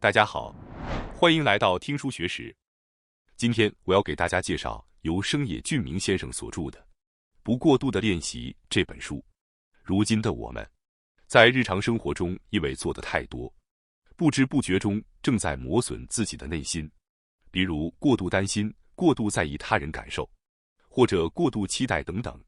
大家好，欢迎来到听书学识。今天我要给大家介绍由生野俊明先生所著的《不过度的练习》这本书。如今的我们，在日常生活中因为做的太多，不知不觉中正在磨损自己的内心，比如过度担心、过度在意他人感受，或者过度期待等等，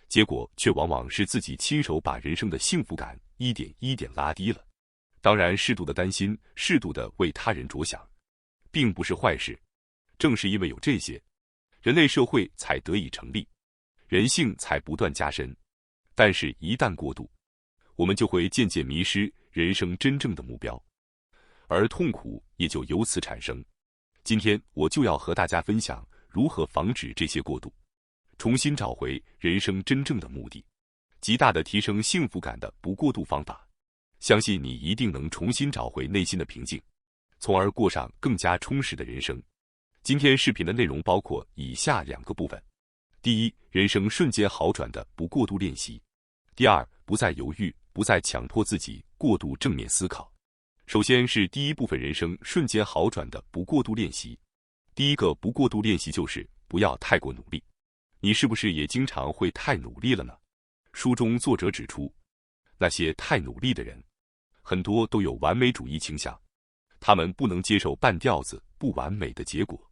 结果却往往是自己亲手把人生的幸福感一点一点拉低了。当然，适度的担心，适度的为他人着想，并不是坏事。正是因为有这些，人类社会才得以成立，人性才不断加深。但是，一旦过度，我们就会渐渐迷失人生真正的目标，而痛苦也就由此产生。今天我就要和大家分享如何防止这些过度，重新找回人生真正的目的，极大的提升幸福感的不过度方法。相信你一定能重新找回内心的平静，从而过上更加充实的人生。今天视频的内容包括以下2个部分：第一，人生瞬间好转的不过度练习；第二，不再犹豫，不再强迫自己过度正面思考。首先是第一部分，人生瞬间好转的不过度练习。第一个不过度练习就是不要太过努力。你是不是也经常会太努力了呢？书中作者指出，那些太努力的人，很多都有完美主义倾向，他们不能接受半吊子、不完美的结果，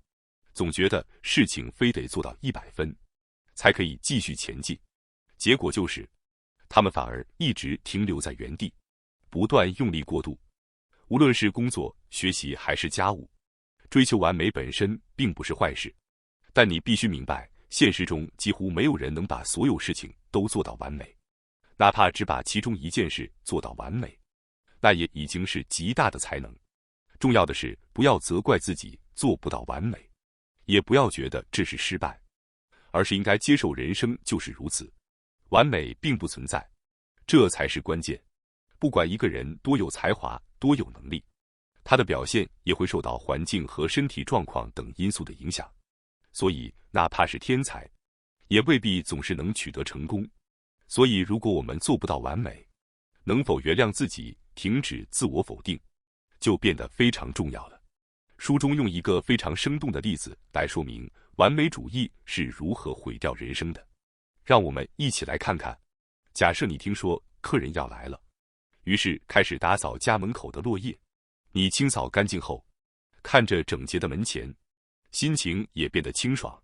总觉得事情非得做到100分，才可以继续前进。结果就是，他们反而一直停留在原地，不断用力过度。无论是工作、学习还是家务，追求完美本身并不是坏事，但你必须明白，现实中几乎没有人能把所有事情都做到完美，哪怕只把其中一件事做到完美，那也已经是极大的才能。重要的是，不要责怪自己做不到完美，也不要觉得这是失败，而是应该接受人生就是如此，完美并不存在，这才是关键。不管一个人多有才华、多有能力，他的表现也会受到环境和身体状况等因素的影响，所以哪怕是天才，也未必总是能取得成功。所以如果我们做不到完美，能否原谅自己，停止自我否定，就变得非常重要了。书中用一个非常生动的例子来说明完美主义是如何毁掉人生的。让我们一起来看看。假设你听说客人要来了，于是开始打扫家门口的落叶。你清扫干净后，看着整洁的门前，心情也变得清爽。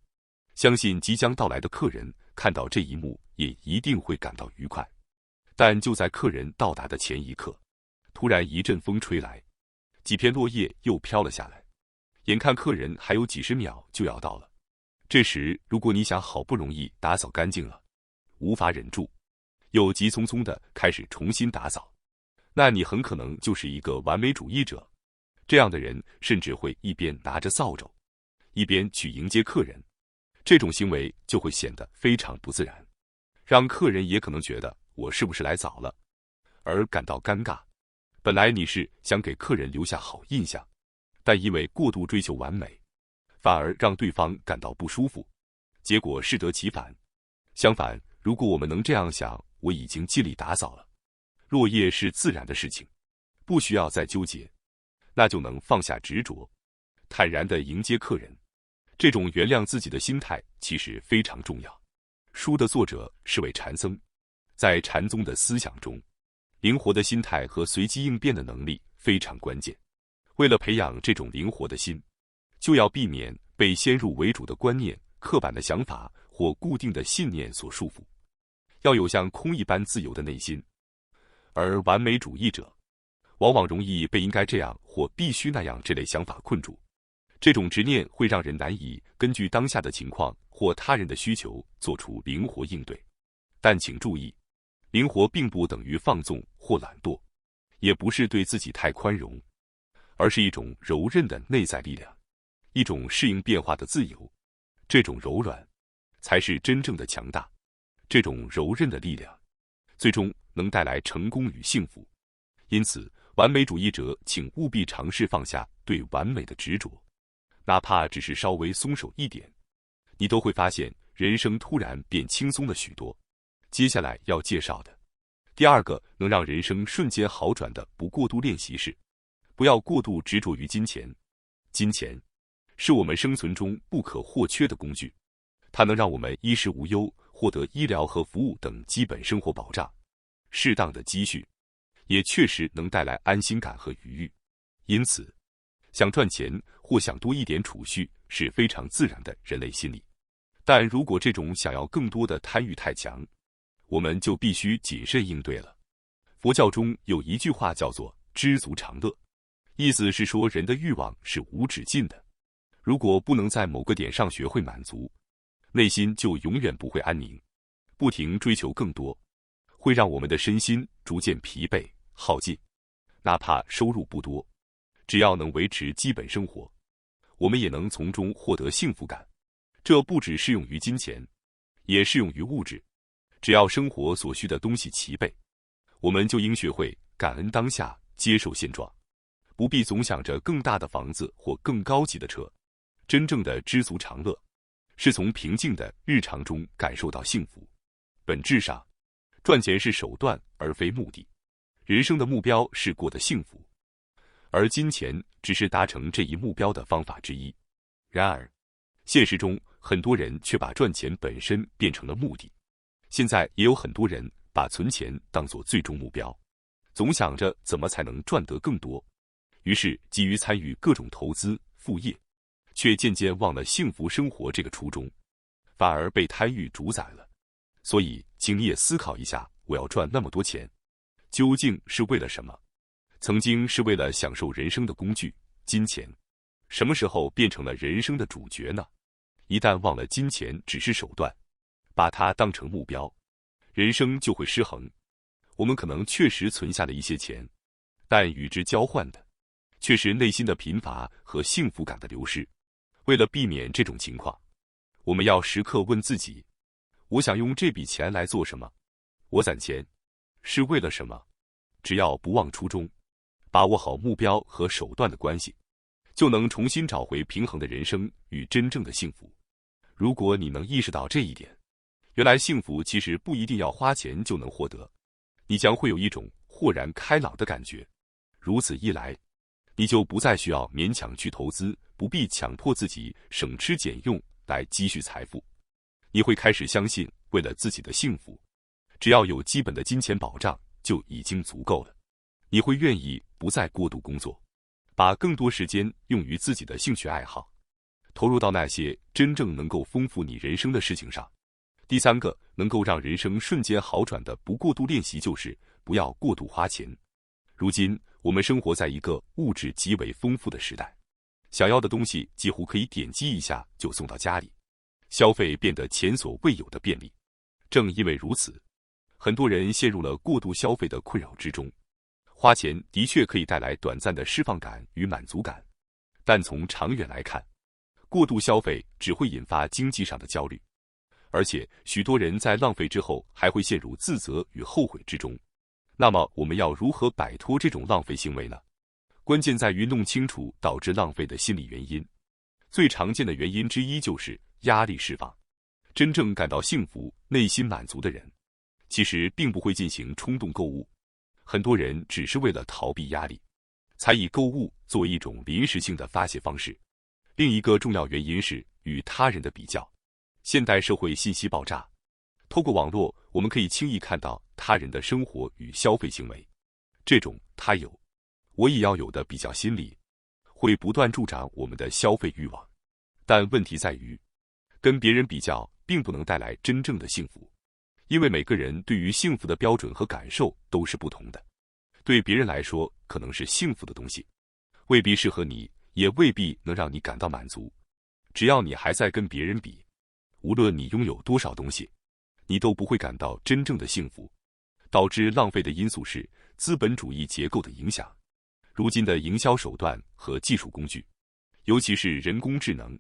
相信即将到来的客人看到这一幕，也一定会感到愉快。但就在客人到达的前一刻，突然一阵风吹来，几片落叶又飘了下来，眼看客人还有几十秒就要到了。这时，如果你想好不容易打扫干净了，无法忍住，又急匆匆地开始重新打扫，那你很可能就是一个完美主义者。这样的人甚至会一边拿着扫帚，一边去迎接客人，这种行为就会显得非常不自然，让客人也可能觉得我是不是来早了，而感到尴尬。本来你是想给客人留下好印象，但因为过度追求完美，反而让对方感到不舒服，结果适得其反。相反，如果我们能这样想，我已经尽力打扫了，落叶是自然的事情，不需要再纠结，那就能放下执着，坦然地迎接客人。这种原谅自己的心态其实非常重要。书的作者是位禅僧，在禅宗的思想中，灵活的心态和随机应变的能力非常关键。为了培养这种灵活的心，就要避免被先入为主的观念、刻板的想法或固定的信念所束缚，要有像空一般自由的内心。而完美主义者往往容易被应该这样或必须那样这类想法困住，这种执念会让人难以根据当下的情况或他人的需求做出灵活应对。但请注意，灵活并不等于放纵或懒惰，也不是对自己太宽容，而是一种柔韧的内在力量，一种适应变化的自由。这种柔软才是真正的强大，这种柔韧的力量最终能带来成功与幸福。因此，完美主义者请务必尝试放下对完美的执着，哪怕只是稍微松手一点，你都会发现人生突然变轻松了许多。接下来要介绍的第2个能让人生瞬间好转的不过度练习是不要过度执着于金钱。金钱是我们生存中不可或缺的工具，它能让我们衣食无忧，获得医疗和服务等基本生活保障。适当的积蓄也确实能带来安心感和余裕。因此，想赚钱或想多一点储蓄是非常自然的人类心理。但如果这种想要更多的贪欲太强，我们就必须谨慎应对了。佛教中有一句话叫做“知足常乐”，意思是说人的欲望是无止境的。如果不能在某个点上学会满足，内心就永远不会安宁，不停追求更多，会让我们的身心逐渐疲惫耗尽。哪怕收入不多，只要能维持基本生活，我们也能从中获得幸福感。这不只适用于金钱，也适用于物质。只要生活所需的东西齐备，我们就应学会感恩当下，接受现状，不必总想着更大的房子或更高级的车。真正的知足常乐，是从平静的日常中感受到幸福。本质上，赚钱是手段而非目的，人生的目标是过得幸福，而金钱只是达成这一目标的方法之一。然而，现实中很多人却把赚钱本身变成了目的。现在也有很多人把存钱当作最终目标，总想着怎么才能赚得更多，于是急于参与各种投资、副业，却渐渐忘了幸福生活这个初衷，反而被贪欲主宰了。所以，请你也思考一下，我要赚那么多钱，究竟是为了什么？曾经是为了享受人生的工具，金钱，什么时候变成了人生的主角呢？一旦忘了金钱只是手段，把它当成目标，人生就会失衡。我们可能确实存下了一些钱，但与之交换的，却是内心的贫乏和幸福感的流失。为了避免这种情况，我们要时刻问自己：我想用这笔钱来做什么？我攒钱是为了什么？只要不忘初衷，把握好目标和手段的关系，就能重新找回平衡的人生与真正的幸福。如果你能意识到这一点，原来幸福其实不一定要花钱就能获得，你将会有一种豁然开朗的感觉。如此一来，你就不再需要勉强去投资，不必强迫自己省吃俭用来积蓄财富。你会开始相信，为了自己的幸福，只要有基本的金钱保障就已经足够了。你会愿意不再过度工作，把更多时间用于自己的兴趣爱好，投入到那些真正能够丰富你人生的事情上。第三个能够让人生瞬间好转的不过度练习，就是不要过度花钱。如今我们生活在一个物质极为丰富的时代，想要的东西几乎可以点击一下就送到家里，消费变得前所未有的便利。正因为如此，很多人陷入了过度消费的困扰之中。花钱的确可以带来短暂的释放感与满足感，但从长远来看，过度消费只会引发经济上的焦虑，而且许多人在浪费之后还会陷入自责与后悔之中。那么我们要如何摆脱这种浪费行为呢？关键在于弄清楚导致浪费的心理原因。最常见的原因之一就是压力释放。真正感到幸福、内心满足的人，其实并不会进行冲动购物。很多人只是为了逃避压力，才以购物作为一种临时性的发泄方式。另一个重要原因是与他人的比较。现代社会信息爆炸，透过网络，我们可以轻易看到他人的生活与消费行为。这种他有，我也要有的比较心理，会不断助长我们的消费欲望。但问题在于，跟别人比较并不能带来真正的幸福，因为每个人对于幸福的标准和感受都是不同的。对别人来说，可能是幸福的东西，未必适合你，也未必能让你感到满足。只要你还在跟别人比，无论你拥有多少东西，你都不会感到真正的幸福。导致浪费的因素是资本主义结构的影响。如今的营销手段和技术工具，尤其是人工智能，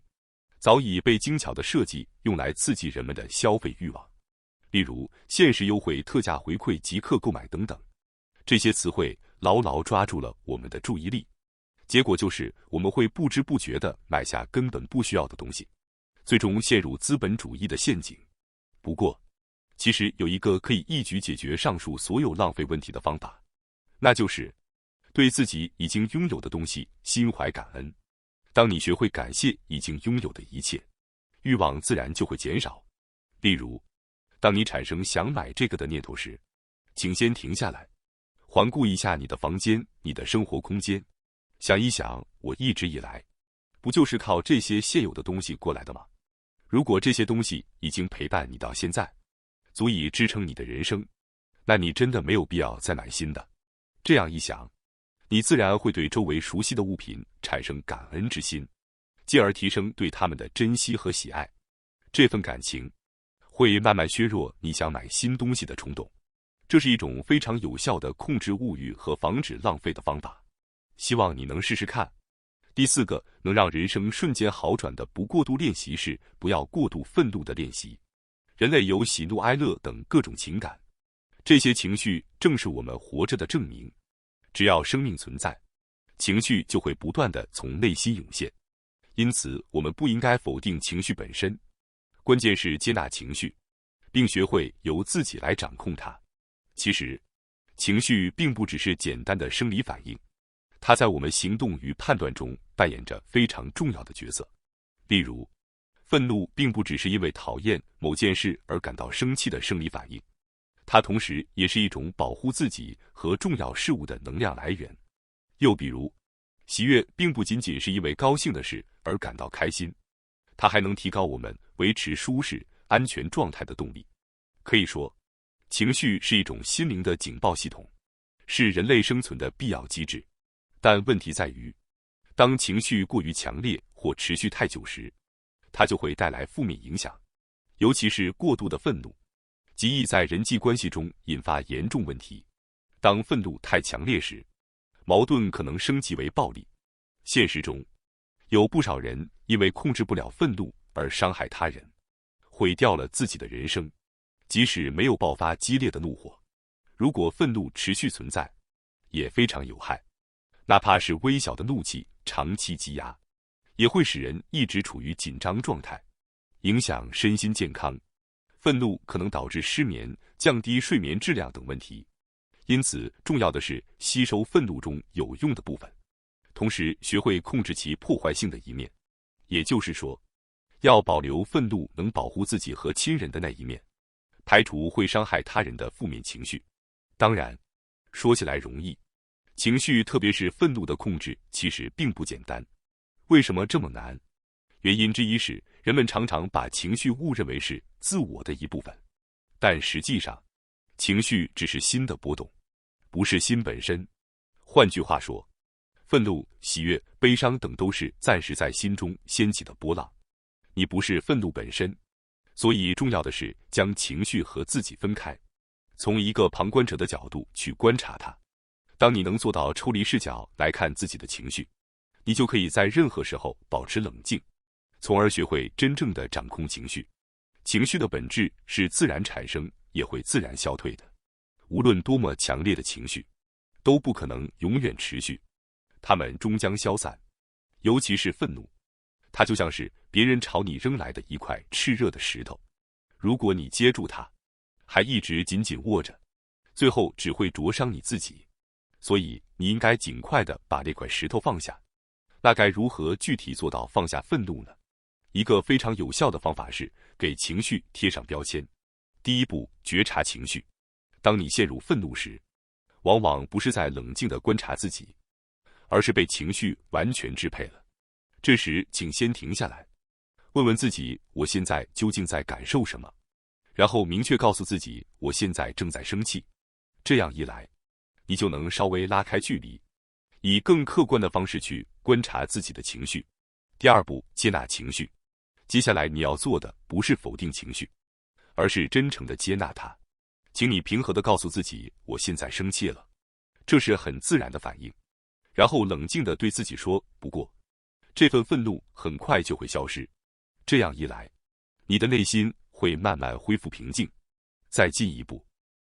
早已被精巧的设计用来刺激人们的消费欲望。例如限时优惠、特价回馈、即刻购买等等，这些词汇牢牢抓住了我们的注意力，结果就是我们会不知不觉地买下根本不需要的东西，最终陷入资本主义的陷阱。不过，其实有一个可以一举解决上述所有浪费问题的方法，那就是对自己已经拥有的东西心怀感恩。当你学会感谢已经拥有的一切，欲望自然就会减少。例如，当你产生想买这个的念头时，请先停下来，环顾一下你的房间、你的生活空间，想一想，我一直以来不就是靠这些现有的东西过来的吗？如果这些东西已经陪伴你到现在，足以支撑你的人生，那你真的没有必要再买新的。这样一想，你自然会对周围熟悉的物品产生感恩之心，进而提升对它们的珍惜和喜爱。这份感情会慢慢削弱你想买新东西的冲动。这是一种非常有效的控制物欲和防止浪费的方法，希望你能试试看。第4个能让人生瞬间好转的不过度练习是不要过度愤怒的练习。人类有喜怒哀乐等各种情感，这些情绪正是我们活着的证明。只要生命存在，情绪就会不断地从内心涌现。因此，我们不应该否定情绪本身，关键是接纳情绪，并学会由自己来掌控它。其实，情绪并不只是简单的生理反应，它在我们行动与判断中扮演着非常重要的角色。例如，愤怒并不只是因为讨厌某件事而感到生气的生理反应，它同时也是一种保护自己和重要事物的能量来源。又比如，喜悦并不仅仅是因为高兴的事而感到开心，它还能提高我们维持舒适、安全状态的动力。可以说，情绪是一种心灵的警报系统，是人类生存的必要机制。但问题在于，当情绪过于强烈或持续太久时，它就会带来负面影响，尤其是过度的愤怒，极易在人际关系中引发严重问题。当愤怒太强烈时，矛盾可能升级为暴力。现实中，有不少人因为控制不了愤怒而伤害他人，毁掉了自己的人生。即使没有爆发激烈的怒火，如果愤怒持续存在，也非常有害。哪怕是微小的怒气长期积压，也会使人一直处于紧张状态，影响身心健康。愤怒可能导致失眠、降低睡眠质量等问题。因此，重要的是吸收愤怒中有用的部分，同时学会控制其破坏性的一面。也就是说，要保留愤怒能保护自己和亲人的那一面，排除会伤害他人的负面情绪。当然，说起来容易，情绪特别是愤怒的控制其实并不简单。为什么这么难？原因之一是人们常常把情绪误认为是自我的一部分，但实际上，情绪只是心的波动，不是心本身。换句话说，愤怒、喜悦、悲伤等都是暂时在心中掀起的波浪，你不是愤怒本身。所以重要的是将情绪和自己分开，从一个旁观者的角度去观察它。当你能做到抽离视角来看自己的情绪，你就可以在任何时候保持冷静，从而学会真正的掌控情绪。情绪的本质是自然产生，也会自然消退的。无论多么强烈的情绪，都不可能永远持续，它们终将消散。尤其是愤怒，它就像是别人朝你扔来的一块炽热的石头，如果你接住它，还一直紧紧握着，最后只会灼伤你自己。所以你应该尽快地把那块石头放下。那该如何具体做到放下愤怒呢？一个非常有效的方法是给情绪贴上标签。第一步，觉察情绪。当你陷入愤怒时，往往不是在冷静地观察自己，而是被情绪完全支配了。这时，请先停下来，问问自己，我现在究竟在感受什么？然后明确告诉自己，我现在正在生气。这样一来，你就能稍微拉开距离，以更客观的方式去观察自己的情绪。第二步，接纳情绪。接下来你要做的不是否定情绪，而是真诚地接纳它。请你平和地告诉自己，我现在生气了，这是很自然的反应。然后冷静地对自己说，不过，这份愤怒很快就会消失。这样一来，你的内心会慢慢恢复平静。再进一步，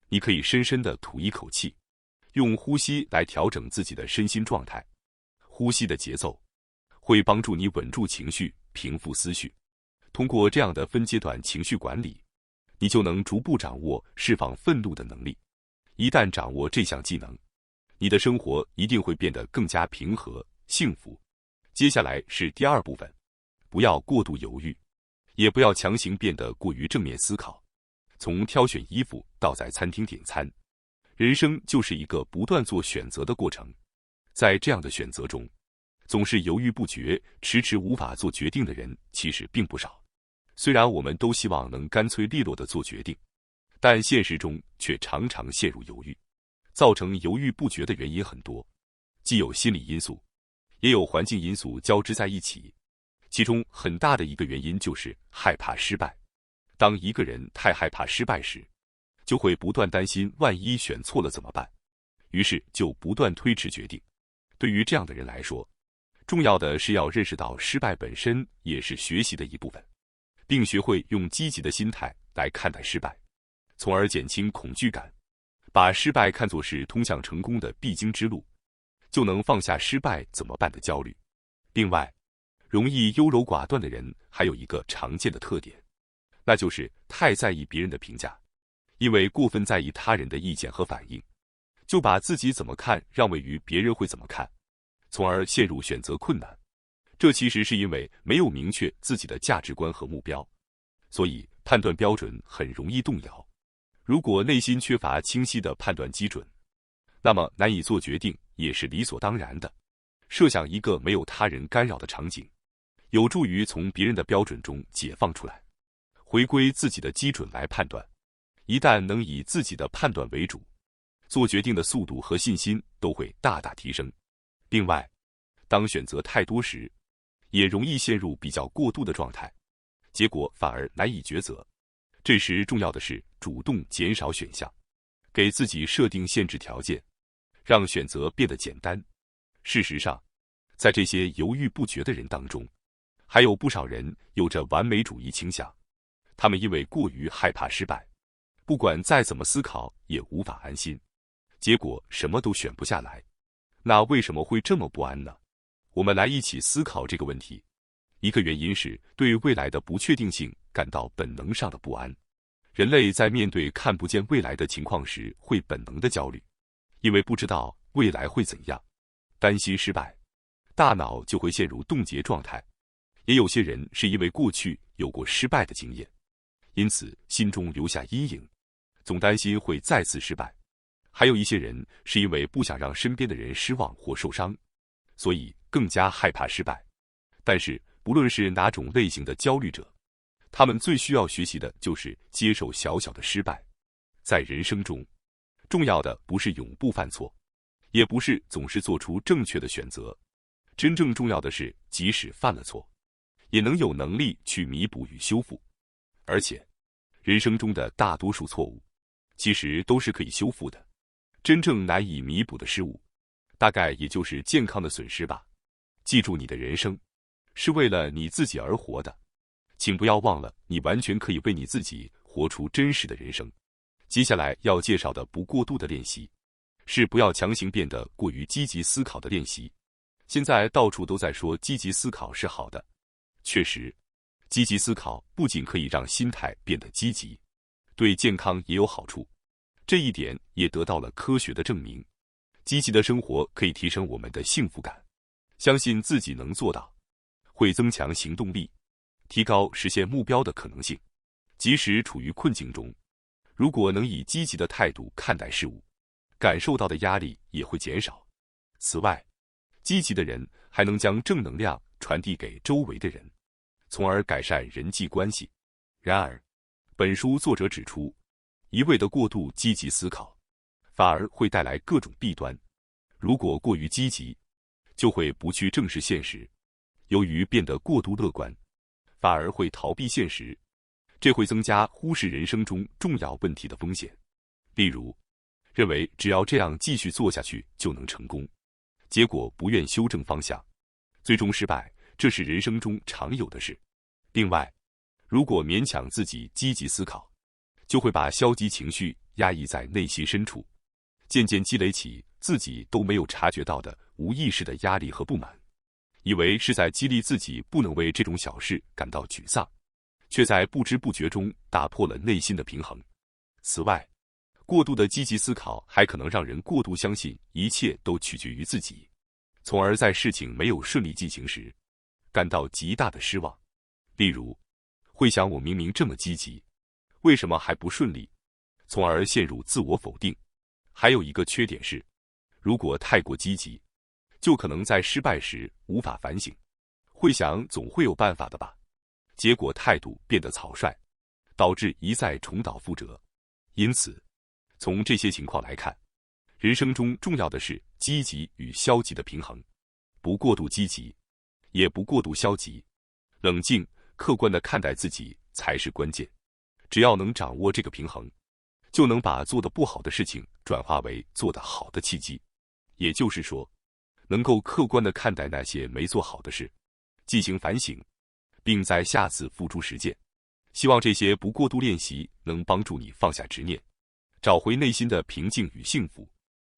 你可以深深地吐一口气，用呼吸来调整自己的身心状态。呼吸的节奏会帮助你稳住情绪，平复思绪。通过这样的分阶段情绪管理，你就能逐步掌握释放愤怒的能力。一旦掌握这项技能，你的生活一定会变得更加平和、幸福。接下来是第二部分，不要过度犹豫，也不要强行变得过于正面思考。从挑选衣服到在餐厅点餐，人生就是一个不断做选择的过程。在这样的选择中，总是犹豫不决、迟迟无法做决定的人其实并不少。虽然我们都希望能干脆利落地做决定，但现实中却常常陷入犹豫。造成犹豫不决的原因很多，既有心理因素，也有环境因素交织在一起。其中很大的一个原因就是害怕失败。当一个人太害怕失败时，就会不断担心万一选错了怎么办，于是就不断推迟决定。对于这样的人来说，重要的是要认识到失败本身也是学习的一部分，并学会用积极的心态来看待失败，从而减轻恐惧感，把失败看作是通向成功的必经之路，就能放下失败怎么办的焦虑。另外，容易优柔寡断的人还有一个常见的特点，那就是太在意别人的评价。因为过分在意他人的意见和反应，就把自己怎么看让位于别人会怎么看，从而陷入选择困难。这其实是因为没有明确自己的价值观和目标，所以判断标准很容易动摇。如果内心缺乏清晰的判断基准，那么难以做决定也是理所当然的。设想一个没有他人干扰的场景，有助于从别人的标准中解放出来，回归自己的基准来判断。一旦能以自己的判断为主，做决定的速度和信心都会大大提升。另外，当选择太多时，也容易陷入比较过度的状态，结果反而难以抉择。这时重要的是主动减少选项，给自己设定限制条件，让选择变得简单。事实上，在这些犹豫不决的人当中，还有不少人有着完美主义倾向。他们因为过于害怕失败，不管再怎么思考也无法安心，结果什么都选不下来。那为什么会这么不安呢？我们来一起思考这个问题。一个原因是对未来的不确定性感到本能上的不安。人类在面对看不见未来的情况时，会本能的焦虑，因为不知道未来会怎样，担心失败，大脑就会陷入冻结状态。也有些人是因为过去有过失败的经验，因此心中留下阴影，总担心会再次失败。还有一些人是因为不想让身边的人失望或受伤，所以更加害怕失败。但是不论是哪种类型的焦虑者，他们最需要学习的就是接受小小的失败。在人生中，重要的不是永不犯错，也不是总是做出正确的选择，真正重要的是即使犯了错，也能有能力去弥补与修复。而且，人生中的大多数错误，其实都是可以修复的。真正难以弥补的失误，大概也就是健康的损失吧。记住，你的人生是为了你自己而活的，请不要忘了，你完全可以为你自己活出真实的人生。接下来要介绍的不过度的练习，是不要强行变得过于积极思考的练习。现在到处都在说积极思考是好的，确实，积极思考不仅可以让心态变得积极，对健康也有好处。这一点也得到了科学的证明。积极的生活可以提升我们的幸福感，相信自己能做到，会增强行动力，提高实现目标的可能性。即使处于困境中，如果能以积极的态度看待事物，感受到的压力也会减少。此外，积极的人还能将正能量传递给周围的人，从而改善人际关系。然而，本书作者指出，一味的过度积极思考，反而会带来各种弊端。如果过于积极，就会不去正视现实；由于变得过度乐观，反而会逃避现实，这会增加忽视人生中重要问题的风险。例如，认为只要这样继续做下去就能成功，结果不愿修正方向，最终失败，这是人生中常有的事。另外，如果勉强自己积极思考，就会把消极情绪压抑在内心深处，渐渐积累起自己都没有察觉到的无意识的压力和不满，以为是在激励自己不能为这种小事感到沮丧，却在不知不觉中打破了内心的平衡。此外，过度的积极思考还可能让人过度相信一切都取决于自己，从而在事情没有顺利进行时，感到极大的失望。例如，会想我明明这么积极，为什么还不顺利？从而陷入自我否定。还有一个缺点是，如果太过积极，就可能在失败时无法反省，会想总会有办法的吧，结果态度变得草率，导致一再重蹈覆辙。因此，从这些情况来看，人生中重要的是积极与消极的平衡，不过度积极，也不过度消极，冷静客观地看待自己才是关键。只要能掌握这个平衡，就能把做得不好的事情转化为做得好的契机。也就是说，能够客观地看待那些没做好的事，进行反省，并在下次付诸实践。希望这些不过度练习能帮助你放下执念，找回内心的平静与幸福。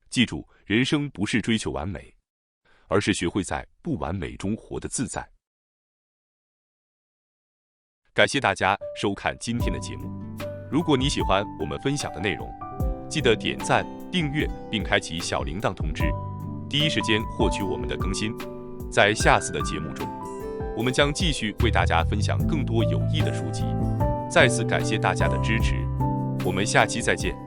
记住，人生不是追求完美，而是学会在不完美中活得自在。感谢大家收看今天的节目。如果你喜欢我们分享的内容，记得点赞、订阅并开启小铃铛通知，第一时间获取我们的更新。在下次的节目中，我们将继续为大家分享更多有益的书籍。再次感谢大家的支持，我们下期再见。